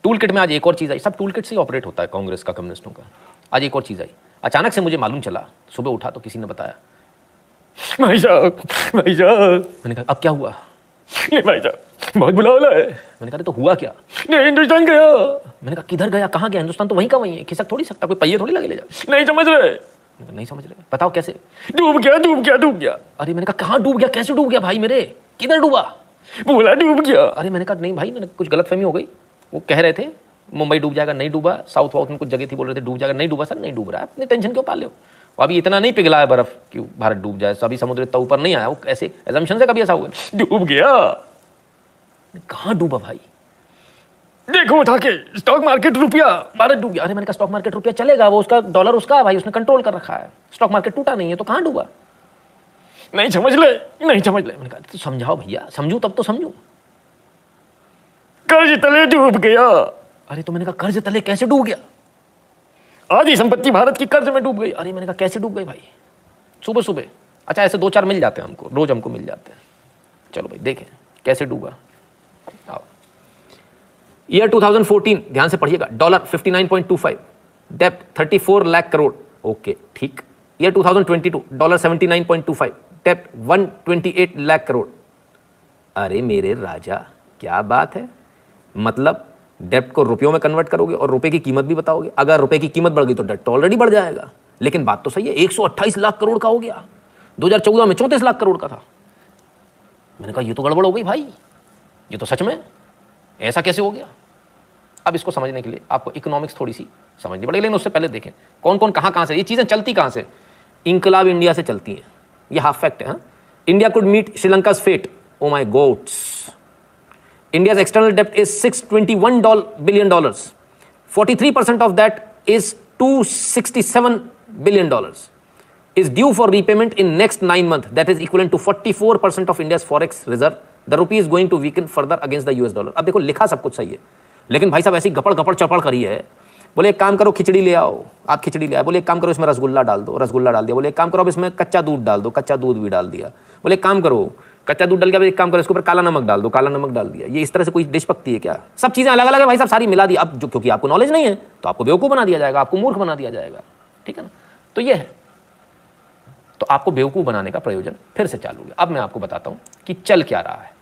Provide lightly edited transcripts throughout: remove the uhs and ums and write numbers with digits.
Tool kit में आज एक और चीज़ आई, सब टूल किट से ही ऑपरेट होता है कांग्रेस का, कम्युनिस्टों का। आज एक और चीज़ आई, अचानक से मुझे मालूम चला, सुबह उठा तो किसी ने बताया, भाई साहब भाई साहब। मैंने कहा अब क्या हुआ? नहीं भाई साहब बहुत बुरा हाल है। मैंने कहा तो हुआ क्या? नहीं हिंदुस्तान गया। मैंने कहा किधर गया, कहाँ गया? हिंदुस्तान तो वहीं का वहीं है, खिसक थोड़ी सकता, कोई पहिए थोड़ी लगे ले जा। नहीं समझ रहे। नहीं समझ रहे, बताओ कैसे? डूब गया डूब गया डूब गया। अरे मैंने कहा कहाँ डूब गया, कैसे डूब गया भाई मेरे, किधर डूबा? बोला डूब गया। अरे मैंने कहा नहीं भाई, मैंने कुछ गलतफहमी हो गई, वो कह रहे थे मुंबई डूब जाएगा, नहीं डूबा। साउथ वाउथ में कुछ जगह थी, बोल रहे थे डूब जाएगा, नहीं डूबा। सर नहीं डूब रहा है, अपनी टेंशन क्यों पाल लो? अभी इतना नहीं पिघला है बर्फ कि भारत डूब जाए, अभी समुद्र इतना ऊपर नहीं आया, वो ऐसे एजम्पशन से कभी ऐसा हुआ डूब गया। कहाँ डूबा भाई? देखो उठा के स्टॉक मार्केट रुपया, भारत डूब गया। अरे मैंने कहा स्टॉक मार्केट रुपया चलेगा, वो उसका डॉलर उसका है भाई, उसने कंट्रोल कर रखा है, स्टॉक मार्केट टूटा नहीं है तो कहाँ डूबा? नहीं समझ ले, नहीं समझ ले। मैंने कहा तो समझाओ भैया, समझू तब तो समझू। कर्ज तले डूब गया। अरे तो मैंने कहा कर्ज तले कैसे डूब गया? आधी संपत्ति भारत की कर्ज में डूब गई। अरे मैंने कहा कैसे डूब गई भाई? सुबह सुबह। अच्छा ऐसे दो चार मिल जाते हैं हमको, रोज हमको मिल जाते हैं। चलो भाई देखें कैसे डूबा। आओ ईयर 2014 ध्यान से पढ़िएगा, डॉलर 59.25, डेप्ट 34 लाख करोड़। ओके ठीक। ईयर 2022 डॉलर 79.25, डेप्ट 128 लाख करोड़। अरे मेरे राजा क्या बात है, मतलब डेप्ट को रुपयों में कन्वर्ट करोगे और रुपए की कीमत भी बताओगे। अगर रुपए की कीमत बढ़ गई तो डेप्ट तो ऑलरेडी बढ़ जाएगा। लेकिन बात तो सही है, 128 लाख करोड़ का हो गया, 2014 में 34 लाख करोड़ का था। मैंने कहा ये तो गड़बड़ हो गई भाई, ये तो सच में ऐसा कैसे हो गया? अब इसको समझने के लिए आपको इकोनॉमिक्स थोड़ी सी समझनी पड़ेगी, लेकिन उससे पहले देखें कौन कौन कहां कहां से ये चीजें चलती, कहां से? इंकलाब इंडिया से चलती हैं, ये हाफ फैक्ट है। India could meet Sri Lanka's fate, oh my gods. India's external debt is $621 billion. 43% of that is $267 billion is due for repayment in next 9 months. That is equivalent to 44% of India's forex reserve. The rupee is going to weaken further against the US dollar. अब देखो लिखा सब कुछ सही है, लेकिन भाई साहब ऐसी गपड़ गपड़ चपड़ करी है। बोले एक काम करो खिचड़ी ले आओ, आप खिचड़ी ले आए। बोले एक काम करो इसमें रसगुल्ला डाल दो, रसगुल्ला डाल दिया। बोले एक काम करो अब इसमें कच्चा दूध डाल दो, कच्चा दूध भी डाल दिया। बोले एक काम करो कच्चा दूध डाल के एक काम करो इसके ऊपर काला नमक डाल दो, काला नमक डाल दिया। ये इस तरह से कोई डिश पकती है क्या? सब चीजें अलग अलग है भाई साहब, सारी मिला दी। अब जो क्योंकि आपको नॉलेज नहीं है तो आपको बेवकूफ बना दिया जाएगा, आपको मूर्ख बना दिया जाएगा, ठीक है ना? तो ये है, तो आपको बेवकूफ बनाने का प्रयोजन फिर से चालू है। अब मैं आपको बताता हूं कि चल क्या रहा है,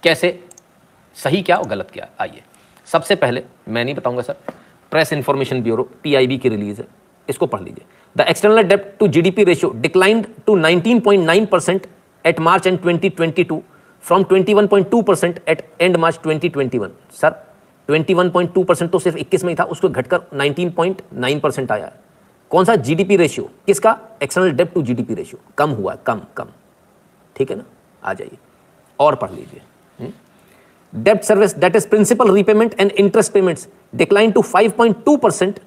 कैसे सही क्या और गलत क्या। आइए सबसे पहले मैं नहीं बताऊंगा sir, press information bureau PIB की रिलीज है, इसको पढ़ लीजिए। द एक्सटर्नल डेब्ट to GDP ratio declined to 19.9% at March end 2022 from 21.2% at end March 2021। Sir 21.2% तो सिर्फ 21 में ही था, उसको घटकर 19.9% आया। कौन सा? GDP रेशियो, किसका? एक्सटर्नल डेब्ट टू GDP रेशियो कम हुआ, कम कम, ठीक है ना? आ जाइए और पढ़ लीजिए। Debt service, that is principal repayment and interest payments, declined to 5.2%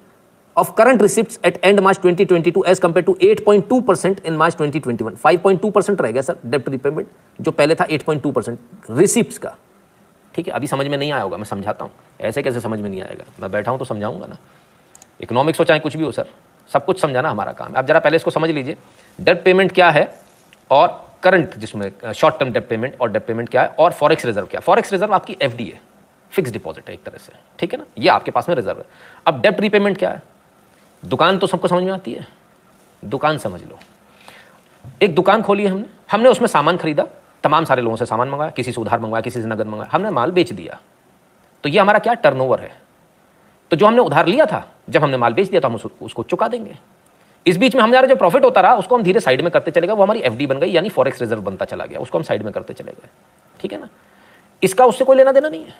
of current receipts at end March 2022 as compared to 8.2% in March 2021. 5.2% रह गया सर डेप्ट रिपेमेंट, जो पहले था 8.2% रिसिप्ट्स का। ठीक है, अभी समझ में नहीं आया होगा, मैं समझाता हूँ। ऐसे कैसे समझ में नहीं आएगा, मैं बैठा हूँ तो समझाऊंगा ना। इकोनॉमिक्स हो चाहे कुछ भी हो सर, सब कुछ समझाना हमारा काम है। आप जरा पहले इसको समझ लीजिए, डेप्ट पेमेंट क्या है और करंट जिसमें शॉर्ट टर्म डेप्ट पेमेंट और डेप्ट पेमेंट क्या है, और फॉरेक्स रिजर्व क्या है। फॉरेक्स रिजर्व आपकी FD है, फिक्स डिपॉजिट है एक तरह से, ठीक है ना, ये आपके पास में रिजर्व है। अब डेप्ट रीपेमेंट क्या है? दुकान तो सबको समझ में आती है, दुकान समझ लो। एक दुकान खोली है हमने उसमें सामान खरीदा, तमाम सारे लोगों से सामान मंगाया, किसी से उधार मंगवाया, किसी से नगद मंगाया, हमने माल बेच दिया, तो ये हमारा क्या टर्नओवर है। तो जो हमने उधार लिया था, जब हमने माल बेच दिया तो हम उसको चुका देंगे। इस बीच में हमारा जो प्रॉफिट होता रहा उसको हम धीरे साइड में करते चले गए, वो हमारी FD बन गई, यानी फॉरेक्स रिजर्व बनता चला गया, उसको हम साइड में करते चले गए, ठीक है ना। इसका उससे कोई लेना देना नहीं है,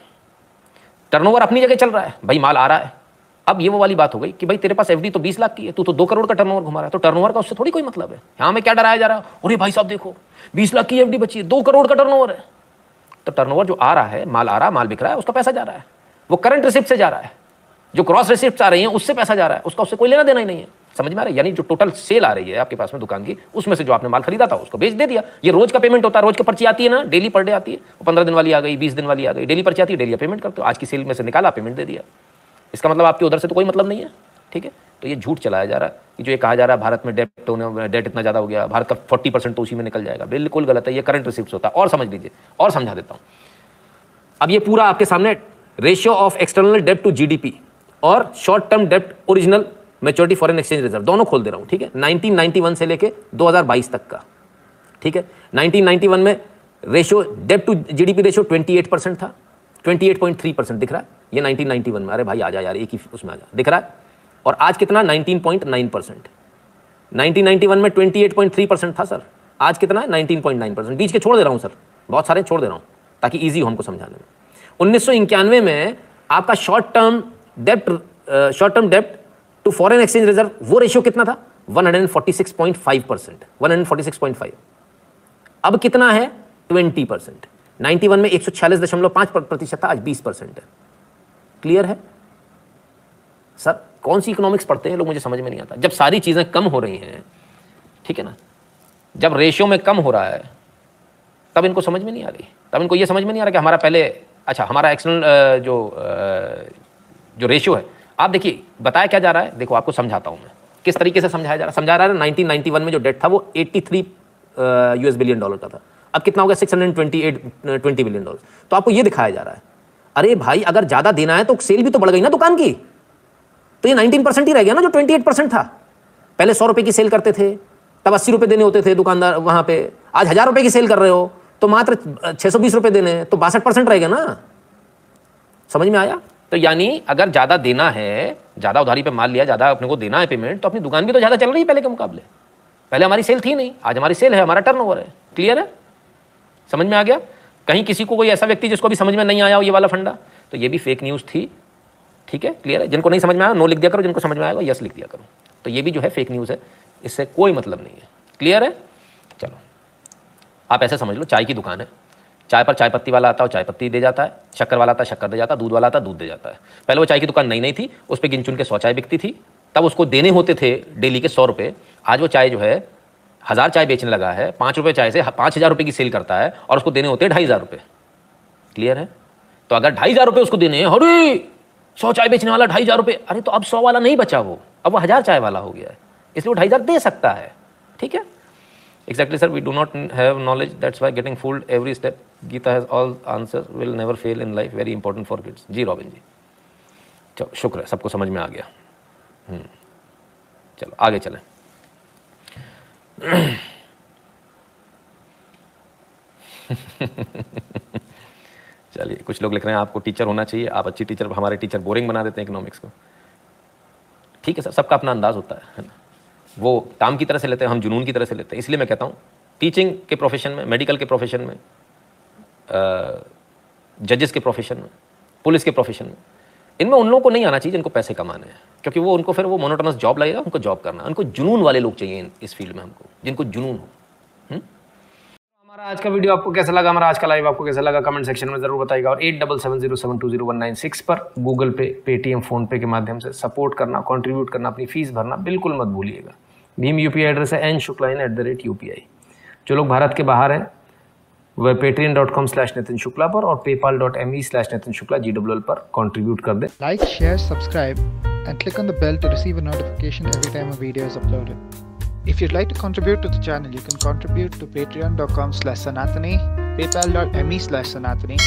टर्नओवर अपनी जगह चल रहा है, भाई माल आ रहा है। अब ये वो वाली बात हो गई कि भाई तेरे पास FD तो 20 लाख की है, तू तो 2 करोड़ का टर्नओवर घुमा रहा है, तो टर्नओवर का उससे थोड़ी कोई मतलब है। यहाँ में क्या डराया जा रहा है, अरे भाई साहब देखो 20 लाख की FD बची है, 2 करोड़ का टर्नओवर है। तो टर्नओवर जो आ रहा है, माल आ रहा है, माल बिक रहा है, उसका पैसा जा रहा है, वो करंट रिसिप्ट से जा रहा है। जो क्रॉस रिसिप्ट आ रही हैं उससे पैसा जा रहा है, उसका उससे कोई लेना देना ही नहीं है। समझ में आ रहा है? यानी जो टोटल सेल आ रही है आपके पास में दुकान की, उसमें से जो आपने माल खरीदा था उसको बेच दे दिया। ये रोज का पेमेंट होता है, रोज की पर्ची आती है ना, डेली पर डे आती है, 15 दिन वाली आ गई, 20 दिन वाली आ गई, डेली पर्ची आती है, डेली पेमेंट करते हो। आज की सेल में से निकाला, पेमेंट दे दिया। इसका मतलब आपके उधर से तो कोई मतलब नहीं है, ठीक है। तो ये झूठ चलाया जा रहा है कि जो ये कहा जा रहा है भारत में डेट इतना ज्यादा हो गया, भारत का 40% तो उसी में निकल जाएगा, बिल्कुल गलत है। ये करंट रिसिप्ट होता है। और समझ लीजिए, और समझा देता हूँ। अब ये पूरा आपके सामने रेशियो ऑफ एक्सटर्नल डेब्ट टू जीडीपी और शॉर्ट टर्म डेब्ट original maturity foreign exchange reserve, दोनों खोल दे रहा हूं, ठीक है, 1991 से लेके 2022 तक का, ठीक है। 1991 में रेशियो डेब्ट टू जीडीपी रेशियो 28% था, 28.3% दिख रहा है ये 1991 में। अरे भाई आ जा यार, एक ही उसमें आ जा, दिख रहा है। और आज कितना, 19.9%। 1991 में 28.3% था सर, आज कितना है 19.9%। बीच के छोड़ दे रहा हूं सर, बहुत सारे छोड़ दे रहा हूं ताकि इजी हो हमको समझाने में। 1991 में आपका शॉर्ट टर्म डेब्ट टू फॉरेन एक्सचेंज रिजर्व वो रेशियो कितना था, 146.5%, 146.5। अब कितना है, 20%। 91 में 146.5% था, आज 20% है। क्लियर है सर? कौन सी इकोनॉमिक्स पढ़ते हैं लोग, मुझे समझ में नहीं आता। जब सारी चीजें कम हो रही हैं, ठीक है ना, जब रेशियो में कम हो रहा है, तब इनको समझ में नहीं आ रही। तब इनको ये समझ में नहीं आ रहा कि हमारा पहले, अच्छा हमारा एक्सटर्नल जो रेशियो है, आप देखिए बताया क्या जा रहा है, देखो आपको समझाता हूं मैं किस तरीके से समझा रहा है। 1991 में जो डेट था वो 83 US बिलियन डॉलर का था, अब कितना हो गया, 620 बिलियन डॉलर। तो आपको ये दिखाया जा रहा है, अरे भाई अगर ज्यादा देना है तो सेल भी तो बढ़ गई ना दुकान की, तो ये 19% ही रह गया ना जो 28% था। पहले 100 रुपए की सेल करते थे, तब 80 रुपए देने होते थे दुकानदार वहां पे, आज 1000 रुपए की सेल कर रहे हो तो मात्र 620 रुपए देने, तो 62% रहेगा ना। समझ में आया? तो यानी अगर ज्यादा देना है, ज्यादा उधारी पे माल लिया, ज्यादा अपने को देना है पेमेंट, तो अपनी दुकान भी तो ज्यादा चल रही है पहले के मुकाबले। पहले हमारी सेल थी नहीं, आज हमारी सेल है, हमारा टर्नओवर है। क्लियर है? समझ में आ गया? कहीं किसी को कोई ऐसा व्यक्ति जिसको भी समझ में नहीं आया हो ये वाला फंडा, तो ये भी फेक न्यूज थी, ठीक है? क्लियर है? जिनको नहीं समझ में आया नो लिख दिया करो, जिनको समझ में आएगा यस लिख दिया करो। तो ये भी जो है फेक न्यूज है, इससे कोई मतलब नहीं है। क्लियर है? चलो आप ऐसे समझ लो, चाय की दुकान है, चाय पर चाय पत्ती वाला आता है, चाय पत्ती दे जाता है, शक्कर वाला आता है, शक्कर दे जाता है, दूध वाला आता है, दूध दे जाता है। पहले वो चाय की दुकान नई नई थी, उस पर गिन चुन के 100 चाय बिकती थी, तब उसको देने होते थे डेली के 100 रुपये। आज वो चाय जो है 1000 चाय बेचने लगा है, 5 रुपये चाय से 5000 रुपये की सेल करता है, और उसको देने होते हैं 2500 रुपये। क्लियर है? तो अगर 2500 रुपये उसको देने हैं, अरे 100 चाय बेचने वाला 2500 रुपये, अरे तो अब 100 वाला नहीं बचा, वो अब 1000 चाय वाला हो गया है, इसलिए वो 2500 दे सकता है। ठीक है? Exactly, sir. We do not have knowledge. That's why getting fooled every step. Gita has all answers. Will never fail in life. Very important for kids. जी रॉबिन जी, चलो शुक्र है, सबको समझ में आ गया। चलो आगे चलें। चलिए, कुछ लोग लिख रहे हैं आपको टीचर होना चाहिए, आप अच्छी टीचर, हमारे टीचर बोरिंग बना देते हैं इकोनॉमिक्स को। ठीक है सर, सबका अपना अंदाज होता है ना? वो काम की तरह से लेते हैं, हम जुनून की तरह से लेते हैं। इसलिए मैं कहता हूँ टीचिंग के प्रोफेशन में, मेडिकल के प्रोफेशन में, जजेस के प्रोफेशन में, पुलिस के प्रोफेशन में, इनमें उन लोगों को नहीं आना चाहिए जिनको पैसे कमाने हैं, क्योंकि वो उनको फिर वो मोनोटोनस जॉब लगेगा, उनको जॉब करना। उनको जुनून वाले लोग चाहिए इस फील्ड में, हमको जिनको जुनून हो। हमारा आज का वीडियो आपको कैसा लगा, हमारा आज का लाइव आपको कैसा लगा, कमेंट सेक्शन में जरूर बताइएगा। और 8770720196 पर गूगल पे, पेटीएम, फोन पे के माध्यम से सपोर्ट करना, कंट्रीब्यूट करना, अपनी फीस भरना बिल्कुल मत भूलिएगा। भीम यूपीआई एड्रेस है n.shukla@UPI। जो लोग भारत के बाहर हैं वह patreon.com/नितिन शुक्ला पर और paypal.me/नितिन शुक्ला GWL पर कंट्रीब्यूट कर दें। Like, share, subscribe and click on the bell to receive a notification every time a video is uploaded. If you'd like to contribute to the channel, you can contribute to patreon.com/Sanatani, paypal.me/Sanatani